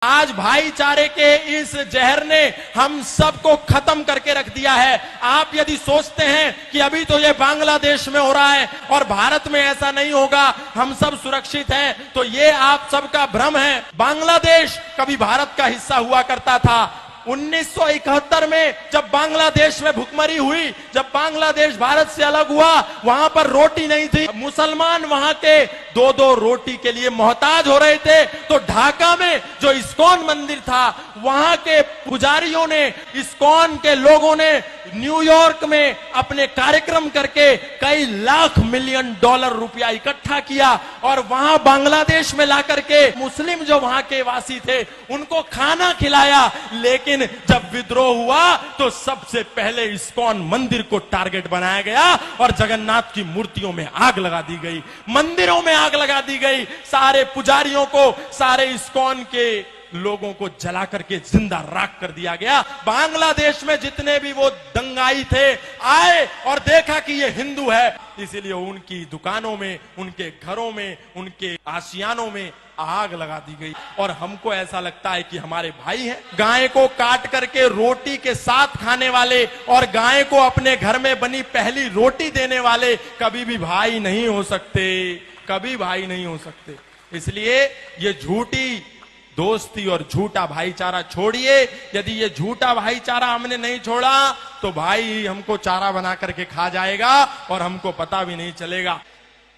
आज भाईचारे के इस जहर ने हम सबको खत्म करके रख दिया है। आप यदि सोचते हैं कि अभी तो ये बांग्लादेश में हो रहा है और भारत में ऐसा नहीं होगा, हम सब सुरक्षित हैं, तो ये आप सबका भ्रम है। बांग्लादेश कभी भारत का हिस्सा हुआ करता था। 1971 में जब बांग्लादेश में भुखमरी हुई, जब बांग्लादेश भारत से अलग हुआ, वहां पर रोटी नहीं थी। मुसलमान वहां के दो दो रोटी के लिए मोहताज हो रहे थे। तो ढाका में जो इस्कॉन मंदिर था, वहां के पुजारियों ने, इस्कॉन के लोगों ने न्यूयॉर्क में अपने कार्यक्रम करके कई लाख मिलियन डॉलर रुपया इकट्ठा किया और वहां बांग्लादेश में लाकर के मुस्लिम जो वहां के वासी थे उनको खाना खिलाया। लेकिन जब विद्रोह हुआ तो सबसे पहले इस्कॉन मंदिर को टारगेट बनाया गया और जगन्नाथ की मूर्तियों में आग लगा दी गई, मंदिरों में आग लगा दी गई, सारे पुजारियों को, सारे इस्कॉन के लोगों को जला करके जिंदा राख कर दिया गया। बांग्लादेश में जितने भी वो दंगाई थे आए और देखा कि ये हिंदू है, इसीलिए उनकी दुकानों में, उनके घरों में, उनके आशियानों में आग लगा दी गई। और हमको ऐसा लगता है कि हमारे भाई हैं। गाय को काट करके रोटी के साथ खाने वाले और गाय को अपने घर में बनी पहली रोटी देने वाले कभी भी भाई नहीं हो सकते, कभी भाई नहीं हो सकते। इसलिए ये झूठी दोस्ती और झूठा भाईचारा छोड़िए। यदि ये झूठा भाईचारा हमने नहीं छोड़ा तो भाई हमको चारा बना करके खा जाएगा और हमको पता भी नहीं चलेगा।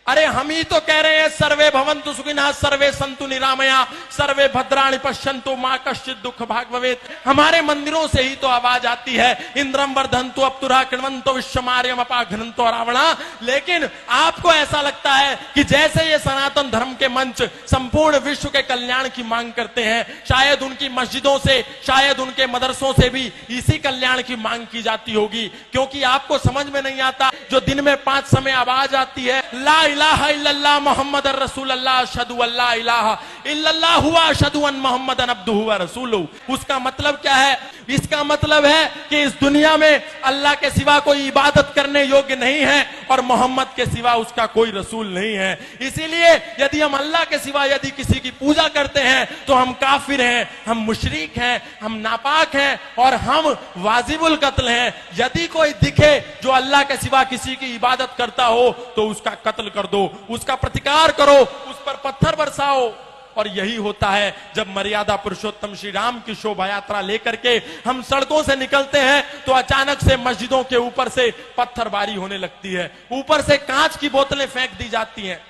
अरे हम ही तो कह रहे हैं सर्वे भवन्तु सुखिनः, सर्वे सन्तु निरामया, सर्वे भद्राणि पश्यन्तु मा कश्चित् दुःख भाग् भवेत्। हमारे मंदिरों से ही तो आवाज आती है, इंद्रम वर्धन्तु अप्तुरः कृण्वन्तो विश्वमार्यम् अपाघ्नन्तो रावणा। लेकिन आपको ऐसा लगता है कि जैसे ये सनातन धर्म के मंच संपूर्ण विश्व के कल्याण की मांग करते हैं, शायद उनकी मस्जिदों से, शायद उनके मदरसों से भी इसी कल्याण की मांग की जाती होगी। क्योंकि आपको समझ में नहीं आता, जो दिन में 5 समय आवाज आती है, ला इलाहा इल्लल्लाह मुहम्मद रसूलुल्लाह अशहदु अल्ला इलाहा इल्लल्लाह हुवा अशहदु अन मुहम्मदन अब्दुहु व रसूलुहु, उसका मतलब क्या है? इसका मतलब है कि इस दुनिया में अल्लाह के सिवा कोई इबादत करने योग्य नहीं है और मोहम्मद के सिवा उसका कोई रसूल नहीं है। इसीलिए यदि हम अल्लाह के सिवा यदि किसी की पूजा करते हैं तो हम काफिर हैं, हम मुशरिक हैं, हम नापाक हैं और हम वाजिबुल कत्ल हैं। यदि कोई दिखे जो अल्लाह के सिवा किसी की इबादत करता हो तो उसका कत्ल कर दो, उसका प्रतिकार करो, उस पर पत्थर बरसाओ। और यही होता है जब मर्यादा पुरुषोत्तम श्री राम की शोभा यात्रा लेकर के हम सड़कों से निकलते हैं तो अचानक से मस्जिदों के ऊपर से पत्थरबारी होने लगती है, ऊपर से कांच की बोतलें फेंक दी जाती हैं।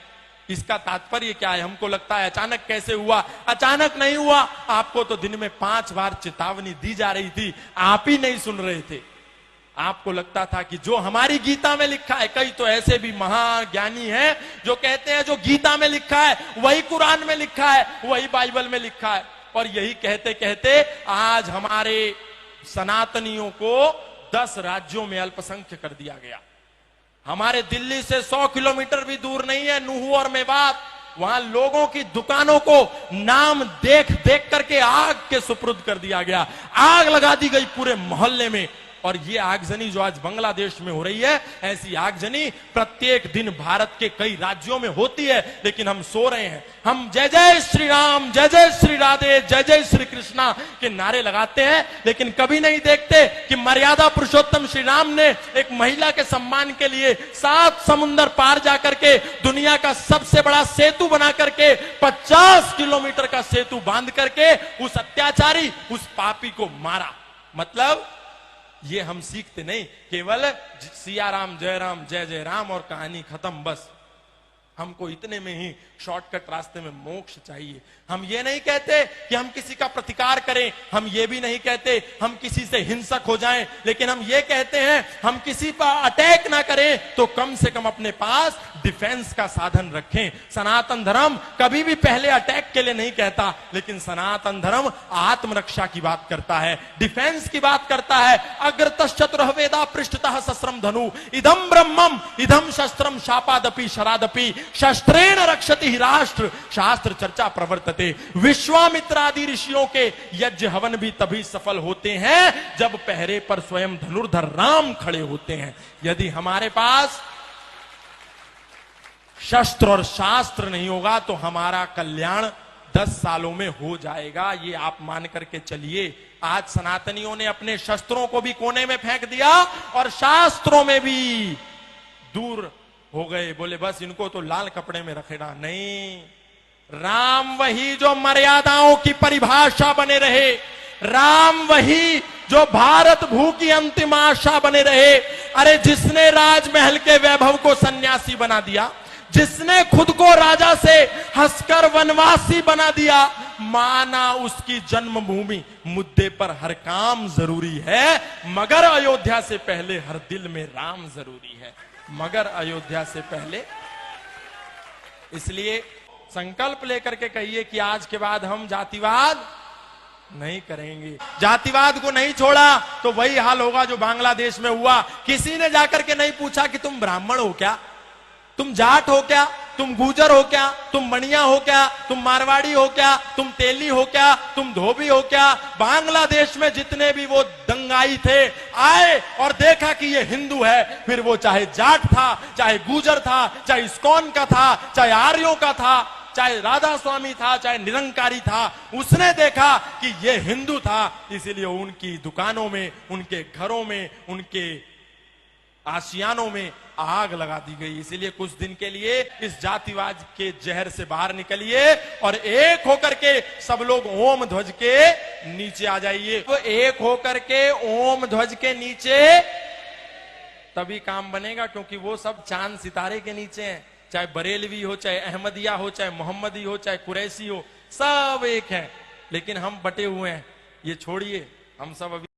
इसका तात्पर्य क्या है? हमको लगता है अचानक कैसे हुआ? अचानक नहीं हुआ, आपको तो दिन में 5 बार चेतावनी दी जा रही थी, आप ही नहीं सुन रहे थे। आपको लगता था कि जो हमारी गीता में लिखा है, कई तो ऐसे भी महाज्ञानी हैं जो कहते हैं जो गीता में लिखा है वही कुरान में लिखा है, वही बाइबल में लिखा है। और यही कहते कहते आज हमारे सनातनियों को 10 राज्यों में अल्पसंख्य कर दिया गया। हमारे दिल्ली से 100 किलोमीटर भी दूर नहीं है नूह और मेवात, वहां लोगों की दुकानों को नाम देख देख करके आग के सुपुर्द कर दिया गया, आग लगा दी गई पूरे मोहल्ले में। और ये आगजनी जो आज बांग्लादेश में हो रही है, ऐसी आगजनी प्रत्येक दिन भारत के कई राज्यों में होती है, लेकिन हम सो रहे हैं। हम जय जय श्री राम, जय जय श्री राधे, जय जय श्री कृष्णा के नारे लगाते हैं, लेकिन कभी नहीं देखते कि मर्यादा पुरुषोत्तम श्री राम ने एक महिला के सम्मान के लिए 7 समुंदर पार जाकर के दुनिया का सबसे बड़ा सेतु बना करके 50 किलोमीटर का सेतु बांध करके उस अत्याचारी, उस पापी को मारा। मतलब ये हम सीखते नहीं, केवल सिया राम जय जय राम और कहानी खत्म, बस। हमको इतने में ही शॉर्टकट रास्ते में मोक्ष चाहिए। हम ये नहीं कहते कि हम किसी का प्रतिकार करें, हम ये भी नहीं कहते हम किसी से हिंसक हो जाएं, लेकिन हम ये कहते हैं हम किसी पर अटैक ना करें तो कम से कम अपने पास डिफेंस का साधन रखें। सनातन धर्म कभी भी पहले अटैक के लिए नहीं कहता, लेकिन सनातन धर्म आत्मरक्षा की बात करता है, डिफेंस की बात करता है। अग्रतश्चतुरः वेदा पृष्ठतः सस्त्रम धनु इदम ब्रह्मम इदम शस्त्रम शापादपि शरादपि शस्त्रेण रक्षति ही राष्ट्र शास्त्र चर्चा प्रवर्तते। विश्वामित्रादि ऋषियों के यज्ञ हवन भी तभी सफल होते हैं जब पहरे पर स्वयं धनुर्धर राम खड़े होते हैं। यदि हमारे पास शस्त्र और शास्त्र नहीं होगा तो हमारा कल्याण 10 सालों में हो जाएगा, ये आप मान करके चलिए। आज सनातनियों ने अपने शस्त्रों को भी कोने में फेंक दिया और शास्त्रों में भी दूर हो गए, बोले बस इनको तो लाल कपड़े में रखेना। नहीं, राम वही जो मर्यादाओं की परिभाषा बने रहे, राम वही जो भारत भू की अंतिम आशा बने रहे। अरे जिसने राजमहल के वैभव को सन्यासी बना दिया, जिसने खुद को राजा से हंसकर वनवासी बना दिया, माना उसकी जन्मभूमि मुद्दे पर हर काम जरूरी है, मगर अयोध्या से पहले हर दिल में राम जरूरी है, मगर अयोध्या से पहले। इसलिए संकल्प लेकर के कहिए कि आज के बाद हम जातिवाद नहीं करेंगे। जातिवाद को नहीं छोड़ा तो वही हाल होगा जो बांग्लादेश में हुआ। किसी ने जाकर के नहीं पूछा कि तुम ब्राह्मण हो क्या, तुम जाट हो क्या, तुम गुजर हो क्या, तुम मणिया हो क्या, तुम मारवाड़ी हो क्या, तुम तेली हो क्या, तुम धोबी हो क्या। बांग्लादेश में जितने भी वो दंगाई थे आए और देखा कि ये हिंदू है, फिर वो चाहे जाट था, चाहे गुजर था, चाहे इस्कॉन का था, चाहे आर्यों का था, चाहे राधा स्वामी था, चाहे निरंकारी था, उसने देखा कि ये हिंदू था। इसीलिए उनकी दुकानों में, उनके घरों में, उनके आशियानों में आग लगा दी गई। इसीलिए कुछ दिन के लिए इस जातिवाद के जहर से बाहर निकलिए और एक होकर के सब लोग ओम ध्वज के नीचे आ जाइए। तो एक होकर के ओम ध्वज के नीचे तभी काम बनेगा, क्योंकि वो सब चांद सितारे के नीचे हैं। चाहे बरेलवी हो, चाहे अहमदिया हो, चाहे मोहम्मदी हो, चाहे कुरैशी हो, सब एक है, लेकिन हम बटे हुए हैं। ये छोड़िए, हम सब अभी